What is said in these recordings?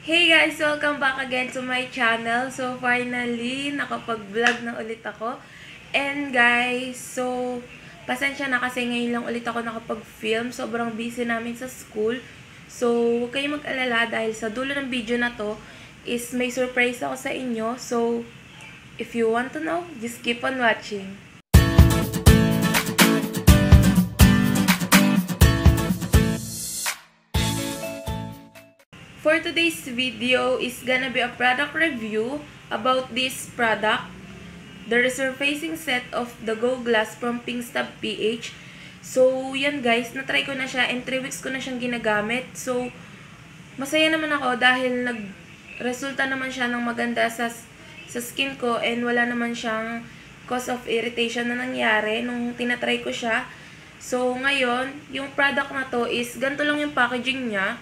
Hey guys! Welcome back again to my channel. So, finally, nakapag-vlog na ulit ako. And guys, so, pasensya na kasi ngayon lang ulit ako nakapag-film. Sobrang busy namin sa school. So, huwag kayong mag-alala dahil sa dulo ng video na to is may surprise ako sa inyo. So, if you want to know, just keep on watching. For today's video is gonna be a product review about this product, the resurfacing set of the Go Glass from Pinkstop PH. So, yan guys, na-try ko na siya and 3 weeks ko na siyang ginagamit. So, masaya naman ako dahil nag-resulta naman siya ng maganda sa skin ko and wala naman siyang cause of irritation na nangyari nung tinatry ko siya. So, ngayon, yung product na to is ganito lang yung packaging niya.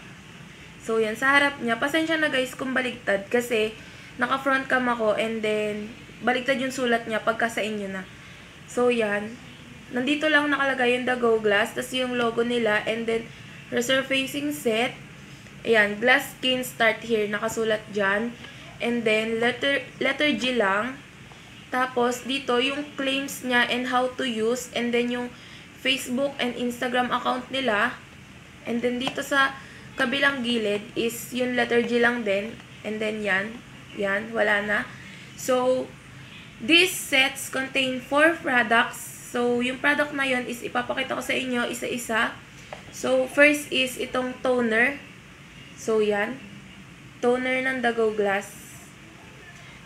So, yan, sa harap niya. Pasensya na guys kung baligtad kasi naka-front cam ako and then baligtad yung sulat niya pagka sa inyo na. So, yan. Nandito lang nakalagay yung The Go Glass, tas yung logo nila and then resurfacing set. Ayan, glass skin start here, nakasulat dyan. And then, letter G lang. Tapos, dito yung claims niya and how to use. And then, yung Facebook and Instagram account nila. And then, dito sa kabilang gilid is yung letter G lang din. And then yan, wala na. So, these sets contain 4 products. So, yung product na yun is ipapakita ko sa inyo isa-isa. So, first is itong toner. So, yan. Toner ng The Go Glass.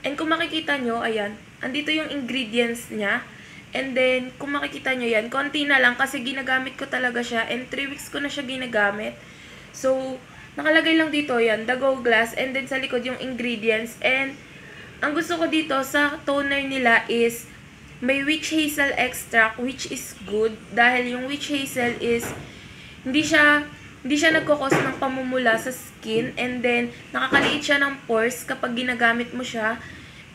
And kung makikita nyo, ayan, andito yung ingredients niya. And then, kung makikita nyo yan, konti na lang kasi ginagamit ko talaga siya. And 3 weeks ko na siya ginagamit. So, nakalagay lang dito yan, The Go Glass, and then sa likod yung ingredients. And, ang gusto ko dito sa toner nila is, may witch hazel extract, which is good. Dahil yung witch hazel is, hindi siya nagkukos ng pamumula sa skin. And then, nakakaliit siya ng pores kapag ginagamit mo siya.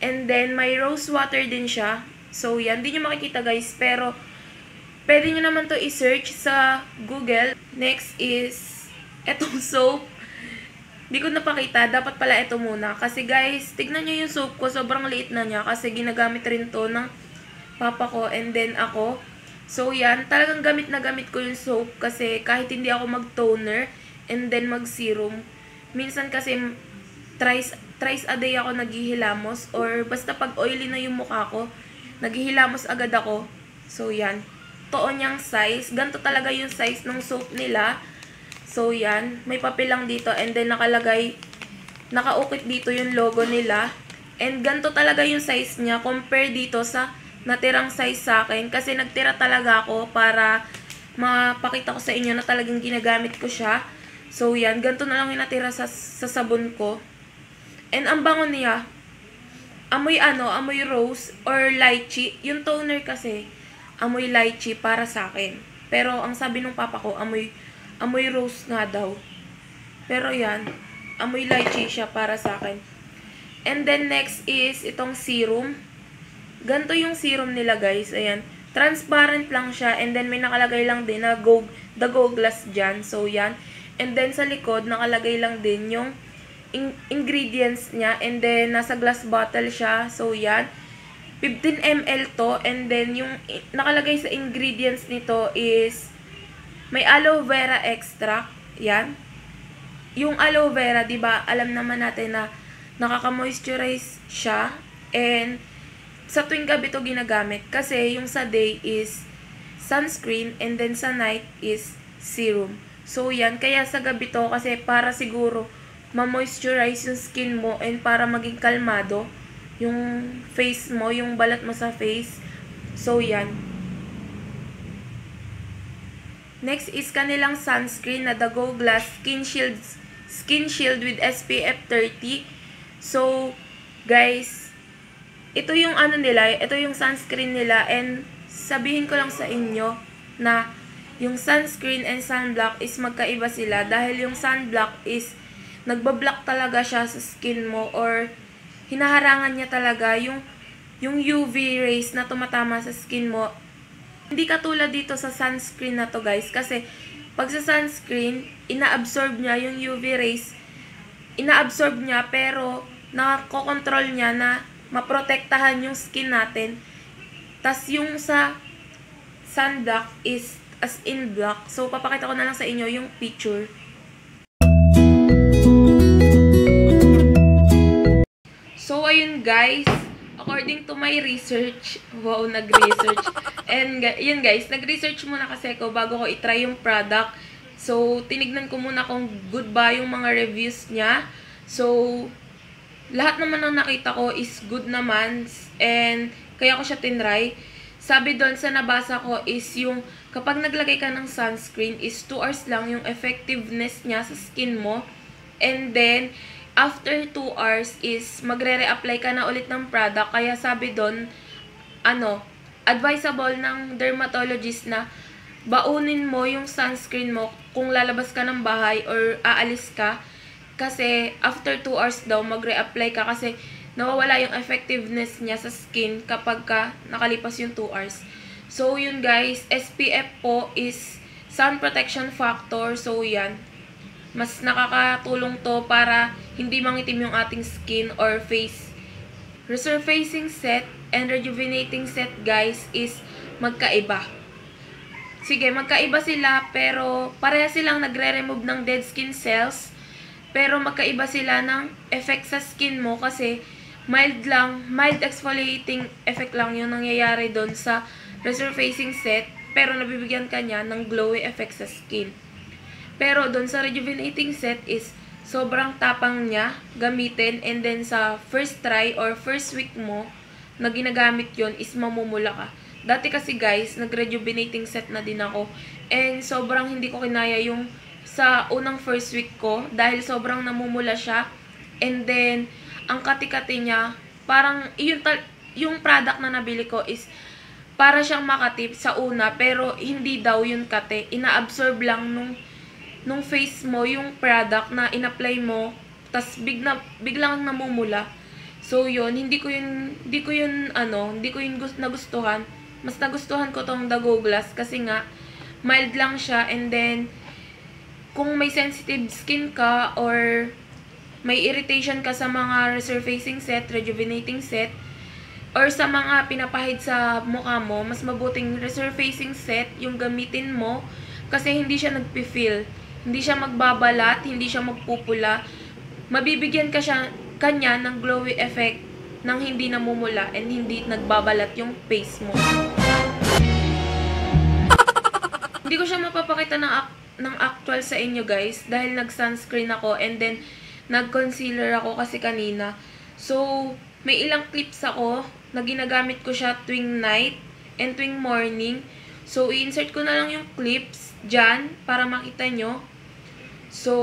And then, may rose water din siya. So, yan. Hindi nyo makikita guys, pero, pwede nyo naman to i-search sa Google. Next is, etong soap, hindi ko napakita. Dapat pala ito muna. Kasi guys, tignan nyo yung soap ko. Sobrang liit na niya. Kasi ginagamit rin to ng papa ko and then ako. So yan, talagang gamit na gamit ko yung soap. Kasi kahit hindi ako mag-toner and then mag-serum. Minsan kasi thrice a day ako naghihilamos. Or basta pag oily na yung mukha ko, naghihilamos agad ako. So yan, toon niyang size. Ganito talaga yung size ng soap nila. So, yan. May papel lang dito. And then, nakaukit dito yung logo nila. And, ganito talaga yung size niya. Compare dito sa natirang size sa akin. Kasi, nagtira talaga ako para mapakita ko sa inyo na talagang ginagamit ko siya. So, yan. Ganito na lang yung natira sa sabon ko. And, ang bango niya, amoy rose or lychee. Yung toner kasi, amoy lychee para sa akin. Pero, ang sabi ng papa ko, amoy rose nga daw. Pero yan, amoy lychee siya para sa akin. And then next is itong serum. Ganito yung serum nila guys. Ayan. Transparent lang siya. And then may nakalagay lang din na The Go Glass dyan. So yan. And then sa likod, nakalagay lang din yung ingredients niya. And then nasa glass bottle siya. So yan. 15 ml to. And then yung nakalagay sa ingredients nito is may aloe vera extract, yan. Yung aloe vera, 'di ba? Alam naman natin na nakaka-moisturize siya and sa tuwing gabi 'to ginagamit kasi yung sa day is sunscreen and then sa night is serum. So yan, kaya sa gabi 'to kasi para siguro ma-moisturize yung skin mo and para maging kalmado yung face mo, yung balat mo sa face. So yan. Next is kanilang sunscreen na The Go Glass Skin Shield with SPF 30. So, guys, ito yung ito yung sunscreen nila and sabihin ko lang sa inyo na yung sunscreen and sunblock is magkaiba sila dahil yung sunblock is nagbablock talaga siya sa skin mo or hinaharangan niya talaga yung UV rays na tumatama sa skin mo. Hindi katulad dito sa sunscreen na to guys kasi pag sa sunscreen, ina-absorb niya yung UV rays ina-absorb niya, pero nako-control niya na maprotektahan yung skin natin. Tas yung sa sunblock is as in black. So, papakita ko na lang sa inyo yung picture. So, ayun guys, according to my research, wow, nag-research. And yun guys, nag-research muna kasi ako bago ko i-try yung product. So, tinignan ko muna kung good ba yung mga reviews niya. So, lahat naman ng nakita ko is good naman. And, kaya ko siya tinry. Sabi doon sa nabasa ko is yung kapag naglagay ka ng sunscreen is 2 hours lang yung effectiveness niya sa skin mo. And then, after 2 hours is magre-reapply ka na ulit ng product. Kaya sabi doon, advisable ng dermatologist na baunin mo yung sunscreen mo kung lalabas ka ng bahay or aalis ka. Kasi after 2 hours daw magre-apply ka kasi nawawala yung effectiveness niya sa skin kapag nakalipas yung 2 hours. So, yun guys, SPF po is sun protection factor. So, yan. Mas nakakatulong to para hindi mangitim yung ating skin or face. Resurfacing set and rejuvenating set guys is magkaiba. Sige, magkaiba sila pero pareha silang nagre-remove ng dead skin cells. Pero magkaiba sila ng effect sa skin mo kasi mild exfoliating effect lang yung nangyayari doon sa resurfacing set, pero nabibigyan ka niya ng glowy effect sa skin. Pero doon sa rejuvenating set is sobrang tapang niya gamitin, and then sa first try or first week mo na ginagamit yon is mamumula ka. Dati kasi guys, nag-rejuvenating set na din ako, and sobrang hindi ko kinaya yung sa unang first week ko dahil sobrang namumula siya. And then ang kati-kati niya, parang yung product na nabili ko is para siyang makatip sa una, pero hindi daw yung kate. Ina-absorb lang nung face mo yung product na in-apply mo, tas biglang namumula. So yun, hindi ko yun nagustuhan. Mas nagustuhan ko tong The Go Glass kasi nga mild lang siya, and then kung may sensitive skin ka or may irritation ka sa mga resurfacing set, rejuvenating set, or sa mga pinapahid sa mukha mo, mas mabuting resurfacing set yung gamitin mo kasi hindi siya nagpi-feel. Hindi siya magbabalat, hindi siya magpupula. Mabibigyan kanya ng glowy effect nang hindi namumula and hindi nagbabalat yung face mo. Hindi ko siya mapapakita ng actual sa inyo guys dahil nag-sunscreen ako and then nag-concealer ako kasi kanina. So, may ilang clips ako na ginagamit ko siya tuwing night and tuwing morning. So, i-insert ko na lang yung clips dyan para makita nyo. So,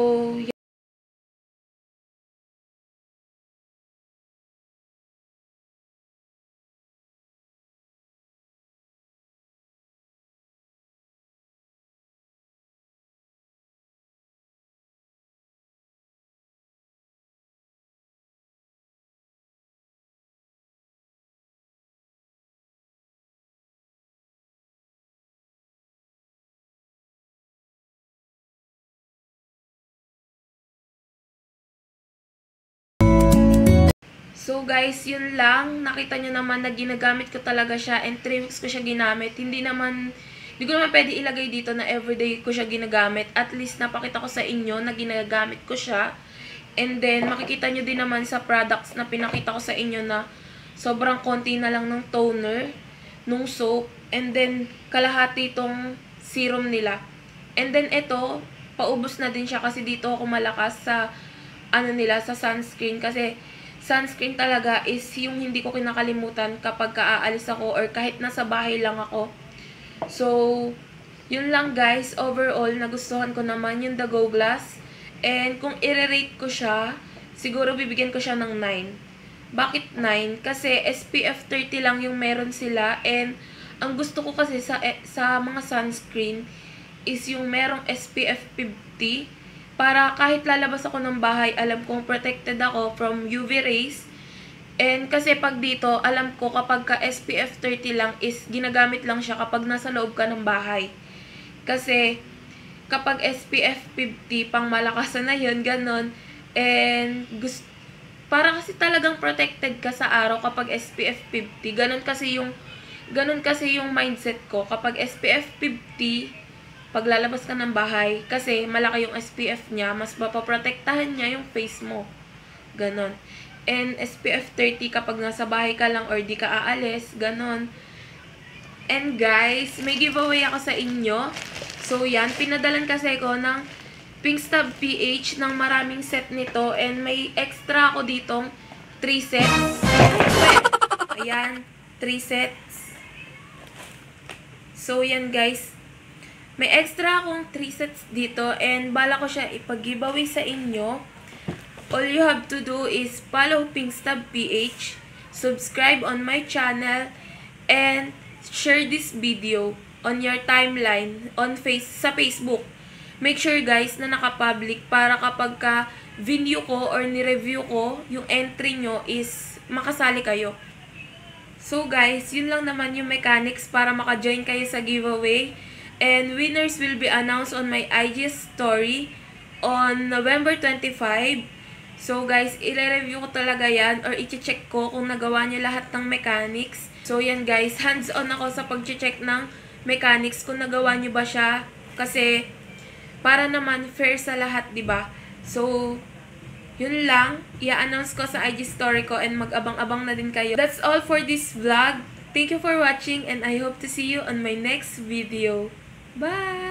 So guys, yun lang. Nakita nyo naman na ginagamit ko talaga siya and 3 weeks ko siya ginamit. Hindi ko naman pwede ilagay dito na everyday ko siya ginagamit. At least napakita ko sa inyo na ginagamit ko siya. And then makikita nyo din naman sa products na pinakita ko sa inyo na sobrang konti na lang ng toner, nung soap, and then kalahati itong serum nila. And then ito, paubos na din siya kasi dito ako malakas sa sa sunscreen kasi sunscreen talaga is yung hindi ko kinakalimutan kapag aalis ako or kahit nasa bahay lang ako. So, yun lang guys. Overall, nagustuhan ko naman yung The Go Glass. And kung i-rate ko siya, siguro bibigyan ko siya ng 9. Bakit 9? Kasi SPF 30 lang yung meron sila. And ang gusto ko kasi sa mga sunscreen is yung merong SPF 50. Para kahit lalabas ako ng bahay, alam kong protected ako from UV rays. And kasi pag dito, alam ko kapag ka SPF 30 lang is ginagamit lang siya kapag nasa loob ka ng bahay. Kasi kapag SPF 50, pang malakasan na yun, ganon, And para kasi talagang protected ka sa araw kapag SPF 50. Ganun kasi yung mindset ko kapag SPF 50, paglalabas ka ng bahay kasi malaki yung SPF niya, mas mapoprotektahan niya yung face mo. Ganon. And SPF 30 kapag nasa bahay ka lang or di ka aalis, ganon. And guys, may giveaway ako sa inyo. So yan, pinadalan kasi ko ng Pinkstab PH ng maraming set nito. And may extra ako ditong 3 sets. Ayan, 3 sets. So yan guys, may extra akong 3 sets dito. And bala ko siya ipag-giveaway sa inyo. All you have to do is follow Pinkstab PH, subscribe on my channel, and share this video on your timeline sa Facebook. Make sure guys na naka-public para kapag video ko or ni-review ko, yung entry nyo is makasali kayo. So guys, yun lang naman yung mechanics para maka-join kayo sa giveaway. And winners will be announced on my IG story on November 25. So guys, i-review ko talaga yan or i-check ko kung nagawa niyo lahat ng mechanics. So yan guys, hands-on ako sa pag-check ng mechanics kung nagawa niyo ba siya. Kasi para naman fair sa lahat, 'di ba? So yun lang, i-announce ko sa IG story ko and mag-abang-abang na din kayo. That's all for this vlog. Thank you for watching and I hope to see you on my next video. Bye!